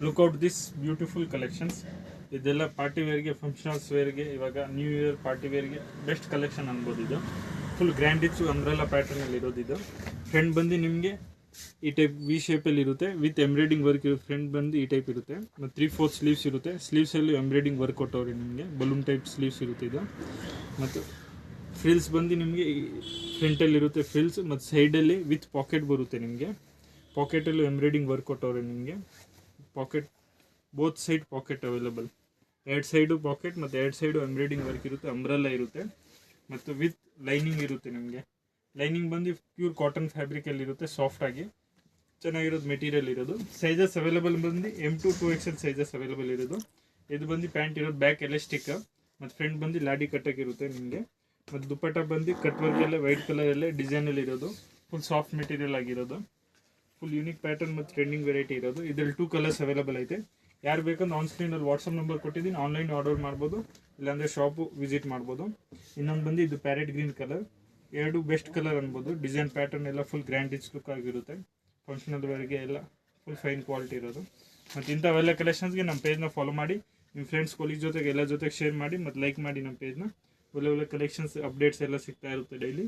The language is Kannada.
Lookout this beautiful collections. ಇದೆಲ್ಲ ಪಾರ್ಟಿ ವೇರ್ಗೆ, ಫಂಕ್ಷನಲ್ಸ್ ವೇರ್ಗೆ, ಇವಾಗ ನ್ಯೂ ಇಯರ್ ಪಾರ್ಟಿ ವೇರ್ಗೆ ಬೆಸ್ಟ್ ಕಲೆಕ್ಷನ್ ಅನ್ಬೋದು. ಇದು ಫುಲ್ ಗ್ರ್ಯಾಂಡ್ ಇಚ್ಚು ಅಂಬ್ರೆಲಾ ಪ್ಯಾಟರ್ನಲ್ಲಿ ಇರೋದು. ಇದು ಫ್ರಂಟ್ ಬಂದು ನಿಮಗೆ ಈ ಟೈಪ್ ವಿ ಶೇಪಲ್ಲಿ ಇರುತ್ತೆ, ವಿತ್ ಎಂಬ್ರಾಯ್ಡಿಂಗ್ ವರ್ಕ್ ಇರುತ್ತೆ. ಫ್ರಂಟ್ ಬಂದು ಈ ಟೈಪ್ ಇರುತ್ತೆ, ಮತ್ತು 3/4 ಸ್ಲೀವ್ಸ್ ಇರುತ್ತೆ. ಸ್ಲೀವ್ಸಲ್ಲಿ ಎಂಬ್ರಾಯ್ಡಿಂಗ್ ವರ್ಕ್ ಕೊಟ್ಟವ್ರಿ ನಿಮಗೆ, ಬಲೂನ್ ಟೈಪ್ ಸ್ಲೀವ್ಸ್ ಇರುತ್ತೆ ಇದು. ಮತ್ತು ಫ್ರಿಲ್ಸ್ ಬಂದು ನಿಮಗೆ ಫ್ರಂಟಲ್ಲಿ ಇರುತ್ತೆ ಫ್ರಿಲ್ಸ್, ಮತ್ತು ಸೈಡಲ್ಲಿ ವಿತ್ ಪಾಕೆಟ್ ಬರುತ್ತೆ ನಿಮಗೆ. ಪಾಕೆಟಲ್ಲೂ ಎಂಬ್ರಾಯ್ಡಿಂಗ್ ವರ್ಕ್ ಕೊಟ್ಟವ್ರೆ ನಿಮಗೆ. Pocket both side pocket available, ಎರಡು ಸೈಡು ಪಾಕೆಟ್ ಮತ್ತು ಎರಡು ಸೈಡು ಎಂಬ್ರಾಯ್ಡಿಂಗ್ ವರ್ಕ್ ಇರುತ್ತೆ. ಅಂಬ್ರೆಲ್ಲಾ ಇರುತ್ತೆ ಮತ್ತು ವಿತ್ ಲೈನಿಂಗ್ ಇರುತ್ತೆ ನಿಮಗೆ. ಲೈನಿಂಗ್ ಬಂದು ಪ್ಯೂರ್ ಕಾಟನ್ ಫ್ಯಾಬ್ರಿಕಲ್ಲಿ ಇರುತ್ತೆ, ಸಾಫ್ಟಾಗಿ ಚೆನ್ನಾಗಿರೋದು ಮೆಟೀರಿಯಲ್ ಇರೋದು. ಸೈಜಸ್ ಅವೈಲೇಬಲ್ ಬಂದು M to 2XL sizes available ಇರೋದು. ಇದು ಬಂದು ಪ್ಯಾಂಟ್ ಇರೋದು ಬ್ಯಾಕ್ ಎಲಾಸ್ಟಿಕ್, ಮತ್ತು ಫ್ರಂಟ್ ಬಂದು ಲಾಡಿ ಕಟ್ಟಕ್ಕೆ ಇರುತ್ತೆ ನಿಮಗೆ. ಮತ್ತು ದುಪ್ಪಟ್ಟ ಬಂದು ಕಟ್ ವರ್ಕ್ ಎಲ್ಲ ವೈಟ್ ಕಲರಲ್ಲೇ ಡಿಸೈನಲ್ಲಿ ಇರೋದು, ಫುಲ್ ಸಾಫ್ಟ್ ಮೆಟೀರಿಯಲ್ ಆಗಿರೋದು, ಫುಲ್ ಯೂನಿಕ್ ಪ್ಯಾಟರ್ನ್ ಮತ್ತು ಟ್ರೆಂಡಿಂಗ್ ವೆರೈಟಿ ಇರೋದು. ಇದರಲ್ಲಿ 2 ಕಲರ್ಸ್ ಅವೈಲೇಬಲ್ ಐತೆ. ಯಾರು ಬೇಕಂದ್ರೆ ಆನ್ ಸ್ಕ್ರೀನಲ್ಲಿ ವಾಟ್ಸಪ್ ನಂಬರ್ ಕೊಟ್ಟಿದ್ದೀನಿ, ಆನ್ಲೈನ್ ಆರ್ಡರ್ ಮಾಡ್ಬೋದು, ಇಲ್ಲಾಂದರೆ ಶಾಪು ವಿಸಿಟ್ ಮಾಡ್ಬೋದು. ಇನ್ನೊಂದು ಬಂದು ಇದು ಪ್ಯಾರೆಟ್ ಗ್ರೀನ್ ಕಲರ್, ಎರಡು ಬೆಸ್ಟ್ ಕಲರ್ ಅನ್ಬೋದು. ಡಿಸೈನ್ ಪ್ಯಾಟರ್ನ್ ಎಲ್ಲ ಫುಲ್ ಗ್ರ್ಯಾಂಡ್ ರಿಚ್ ಲುಕ್ ಆಗಿರುತ್ತೆ. ಫಂಕ್ಷನಲ್ವರೆಗೆ ಎಲ್ಲ ಫುಲ್ ಫೈನ್ ಕ್ವಾಲಿಟಿ ಇರೋದು. ಮತ್ತು ಇಂಥವೆಲ್ಲ ಕಲೆಕ್ಷನ್ಸ್ಗೆ ನಮ್ಮ ಪೇಜ್ನ ಫಾಲೋ ಮಾಡಿ, ನಿಮ್ಮ ಫ್ರೆಂಡ್ಸ್ ಕೊಲೀಗ್ ಜೊತೆಗೆ ಎಲ್ಲ ಜೊತೆಗೆ ಶೇರ್ ಮಾಡಿ, ಮತ್ತು ಲೈಕ್ ಮಾಡಿ ನಮ್ಮ ಪೇಜ್ನ. ಒಳ್ಳೆ ಒಳ್ಳೆ ಕಲೆಕ್ಷನ್ಸ್ ಅಪ್ಡೇಟ್ಸ್ ಎಲ್ಲ ಸಿಗ್ತಾ ಇರುತ್ತೆ ಡೈಲಿ.